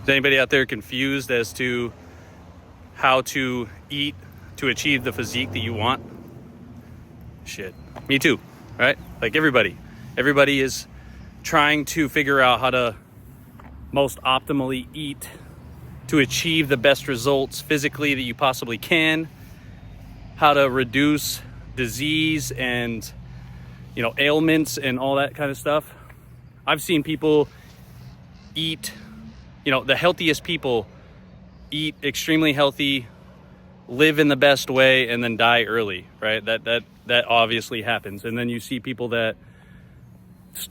Is anybody out there confused as to how to eat to achieve the physique that you want? Shit, me too, right? Like everybody is trying to figure out how to most optimally eat to achieve the best results physically that you possibly can, how to reduce disease and, you know, ailments and all that kind of stuff. I've seen people eat, you know, the healthiest people eat extremely healthy, live in the best way, and then die early, right? That obviously happens. And then you see people that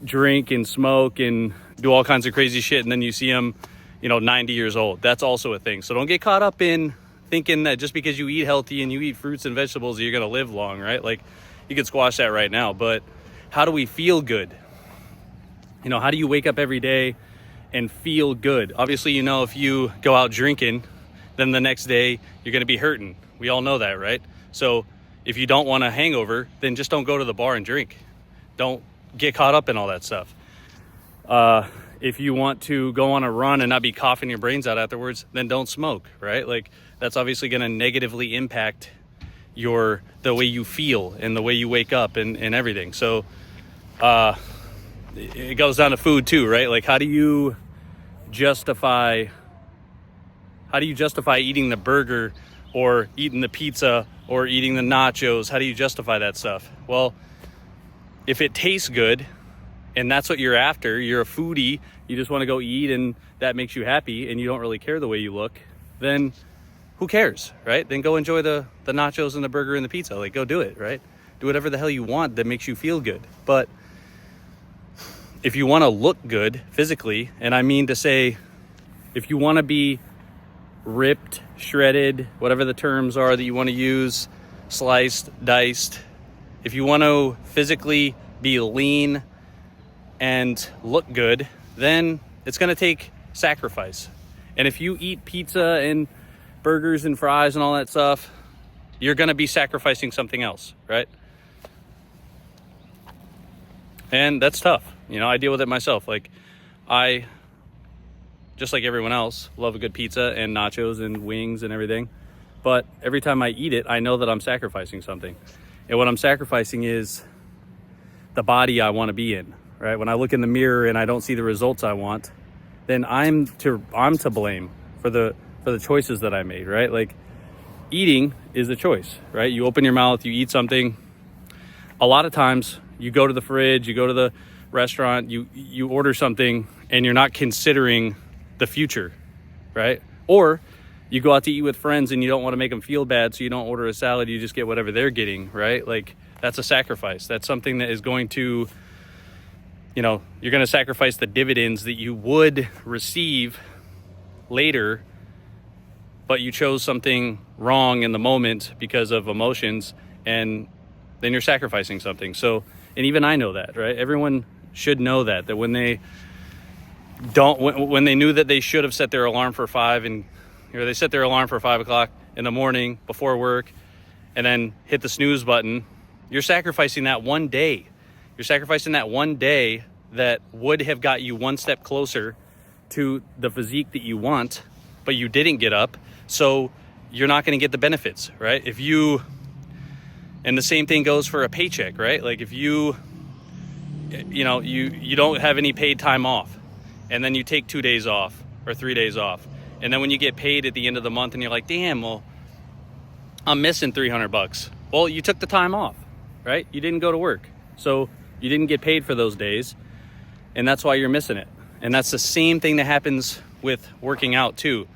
drink and smoke and do all kinds of crazy shit, and then you see them, you know, 90 years old. That's also a thing. So don't get caught up in thinking that just because you eat healthy and you eat fruits and vegetables, you're going to live long, right? Like, you could squash that right now. But how do we feel good? You know, how do you wake up every day and feel good? Obviously, you know, if you go out drinking, then the next day you're going to be hurting. We all know that, right? So if you don't want a hangover, then just don't go to the bar and drink. Don't get caught up in all that stuff. If you want to go on a run and not be coughing your brains out afterwards, then don't smoke, right? Like, that's obviously going to negatively impact the way you feel and the way you wake up and everything. So it goes down to food too, right? Like, how do you justify eating the burger or eating the pizza or eating the nachos? How do you justify that stuff? Well, if it tastes good and that's what you're after, you're a foodie, you just want to go eat and that makes you happy and you don't really care the way you look, then who cares, right? Then go enjoy the nachos and the burger and the pizza. Like, go do it, right? Do whatever the hell you want that makes you feel good. But if you want to look good physically, and I mean to say, if you want to be ripped, shredded, whatever the terms are that you want to use, sliced, diced, if you want to physically be lean and look good, then it's going to take sacrifice. And if you eat pizza and burgers and fries and all that stuff, you're going to be sacrificing something else, right? And that's tough. You know, I deal with it myself. Like, I, just like everyone else, love a good pizza and nachos and wings and everything. But every time I eat it, I know that I'm sacrificing something. And what I'm sacrificing is the body I want to be in, right? When I look in the mirror and I don't see the results I want, then I'm to blame for the choices that I made, right? Like, eating is a choice, right? You open your mouth, you eat something. A lot of times you go to the fridge, you go to the restaurant, you order something and you're not considering the future, right? Or you go out to eat with friends and you don't want to make them feel bad, so you don't order a salad, you just get whatever they're getting, right? Like, that's a sacrifice. That's something that is going to, you know, you're going to sacrifice the dividends that you would receive later, but you chose something wrong in the moment because of emotions, and then you're sacrificing something. So, and even I know that, right? Everyone should know that when they knew that they should have set their alarm for 5 and, or they set their alarm for 5 o'clock in the morning before work and then hit the snooze button, you're sacrificing that one day. You're sacrificing that one day that would have got you one step closer to the physique that you want, but you didn't get up. So you're not going to get the benefits, right? And the same thing goes for a paycheck, right? Like, if you don't have any paid time off, and then you take 2 days off or 3 days off, and then when you get paid at the end of the month and you're like, damn, well, I'm missing $300. Well, you took the time off, right? You didn't go to work, so you didn't get paid for those days, and that's why you're missing it. And that's the same thing that happens with working out too.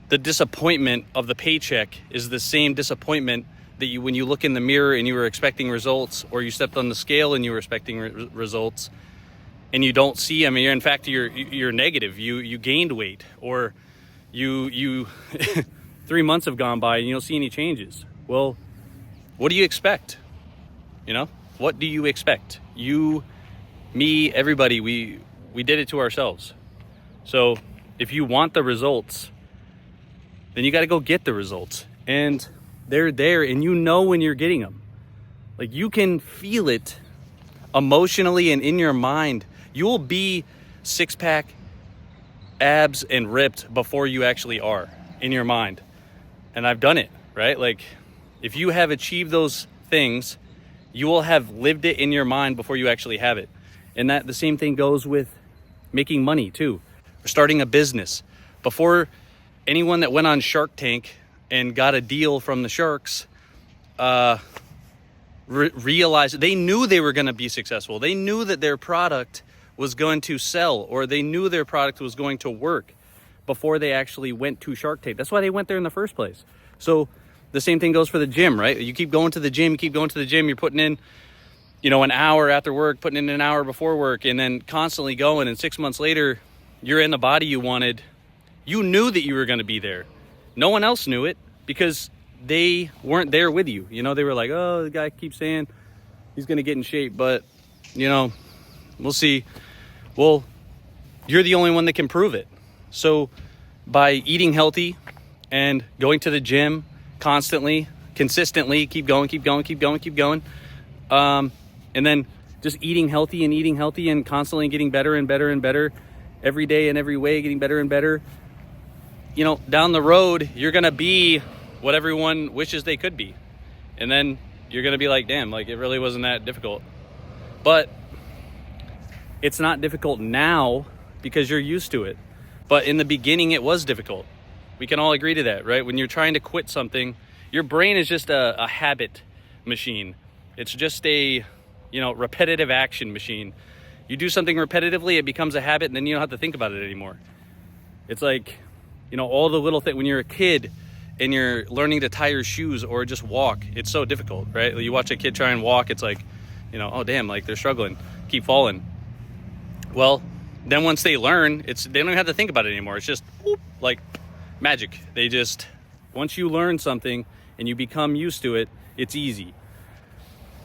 The disappointment of the paycheck is the same disappointment that when you look in the mirror and you were expecting results, or you stepped on the scale and you were expecting results, and you don't see them. In fact, you're negative. You gained weight, or you 3 months have gone by and you don't see any changes. Well, what do you expect? You know, what do you expect? You, me, everybody, we did it to ourselves. So if you want the results, then you got to go get the results, and they're there, and you know when you're getting them. Like, you can feel it emotionally and in your mind. You will be 6-pack abs and ripped before you actually are in your mind. And I've done it, right? Like, if you have achieved those things, you will have lived it in your mind before you actually have it. And that the same thing goes with making money too, or starting a business. Before anyone that went on Shark Tank and got a deal from the sharks realized, they knew they were going to be successful. They knew that their product was going to sell, or they knew their product was going to work before they actually went to Shark Tank. That's why they went there in the first place. So the same thing goes for the gym, right? You keep going to the gym, you're putting in, an hour after work, putting in an hour before work, and then constantly going. And 6 months later, you're in the body you wanted. You knew that you were going to be there. No one else knew it because they weren't there with you. They were like, oh, the guy keeps saying he's going to get in shape, but, we'll see. Well, you're the only one that can prove it. So by eating healthy and going to the gym constantly, consistently, keep going, and then just eating healthy and constantly getting better and better and better every day in every way, getting better and better. Down the road, you're going to be what everyone wishes they could be. And then you're going to be like, damn, like it really wasn't that difficult. But it's not difficult now because you're used to it. But in the beginning, it was difficult. We can all agree to that, right? When you're trying to quit something, your brain is just a habit machine. It's just a, repetitive action machine. You do something repetitively, it becomes a habit, and then you don't have to think about it anymore. It's like, all the little things. When you're a kid and you're learning to tie your shoes or just walk, it's so difficult, right? You watch a kid try and walk, it's like, oh damn, like they're struggling, keep falling. Well, then once they learn, they don't even have to think about it anymore. It's just whoop, like magic. Once you learn something and you become used to it, it's easy.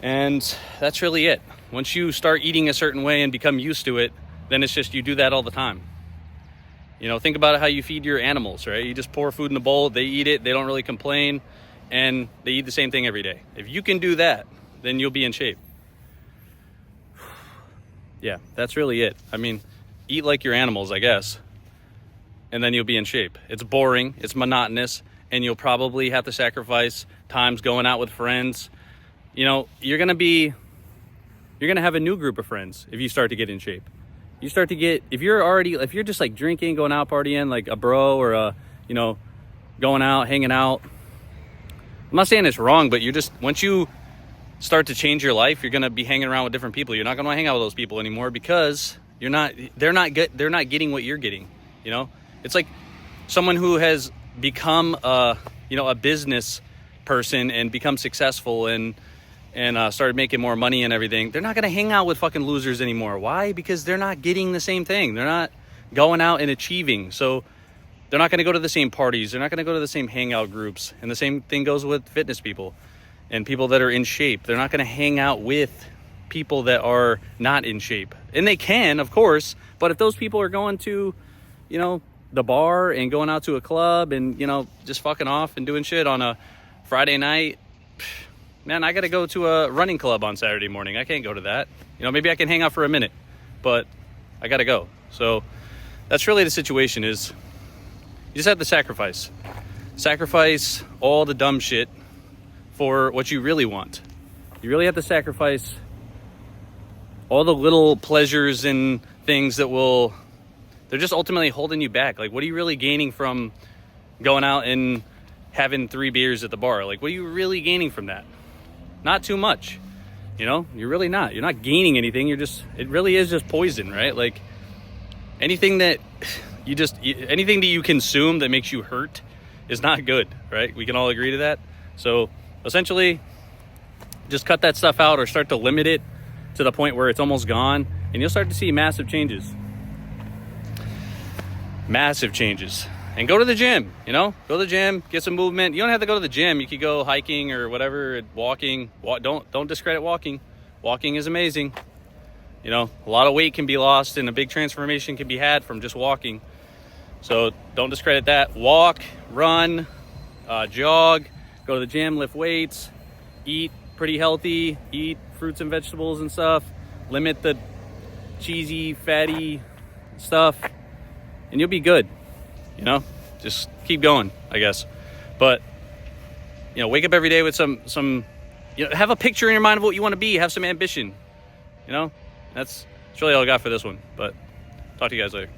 And that's really it. Once you start eating a certain way and become used to it, then it's just you do that all the time. Think about how you feed your animals, right? You just pour food in the bowl, they eat it, they don't really complain, and they eat the same thing every day. If you can do that, then you'll be in shape. Yeah, that's really it. Eat like your animals, I guess, and then you'll be in shape. It's boring, it's monotonous, and you'll probably have to sacrifice times going out with friends. You're gonna have a new group of friends if you start to get in shape. If you're just like drinking, going out partying, like a bro or going out, hanging out. I'm not saying it's wrong, but once you start to change your life, you're gonna be hanging around with different people. You're not gonna hang out with those people anymore because they're not getting what you're getting. It's like someone who has become a business person and become successful and started making more money and everything. They're not going to hang out with fucking losers anymore. Why? Because they're not getting the same thing. They're not going out and achieving. So they're not going to go to the same parties. They're not going to go to the same hangout groups. And the same thing goes with fitness people and people that are in shape. They're not going to hang out with people that are not in shape. And they can, of course. But if those people are going to, the bar and going out to a club and, just fucking off and doing shit on a Friday night, man, I got to go to a running club on Saturday morning. I can't go to that. Maybe I can hang out for a minute, but I got to go. So that's really the situation is you just have to sacrifice. Sacrifice all the dumb shit for what you really want. You really have to sacrifice all the little pleasures and things that they're just ultimately holding you back. Like, what are you really gaining from going out and having 3 beers at the bar? Like, what are you really gaining from that? Not too much, you're really not. You're not gaining anything. It really is just poison, right? Like anything that you consume that makes you hurt is not good, right? We can all agree to that. So essentially just cut that stuff out or start to limit it to the point where it's almost gone, and you'll start to see massive changes. And go to the gym, go to the gym, get some movement. You don't have to go to the gym. You could go hiking or whatever, walking. Don't discredit walking. Walking is amazing. A lot of weight can be lost and a big transformation can be had from just walking. So don't discredit that. Walk, run, jog, go to the gym, lift weights, eat pretty healthy, eat fruits and vegetables and stuff. Limit the cheesy, fatty stuff. and you'll be good. You know, just keep going, I guess. But, you know, wake up every day with some, you know, have a picture in your mind of what you want to be. Have some ambition. You know, that's really all I got for this one. But talk to you guys later.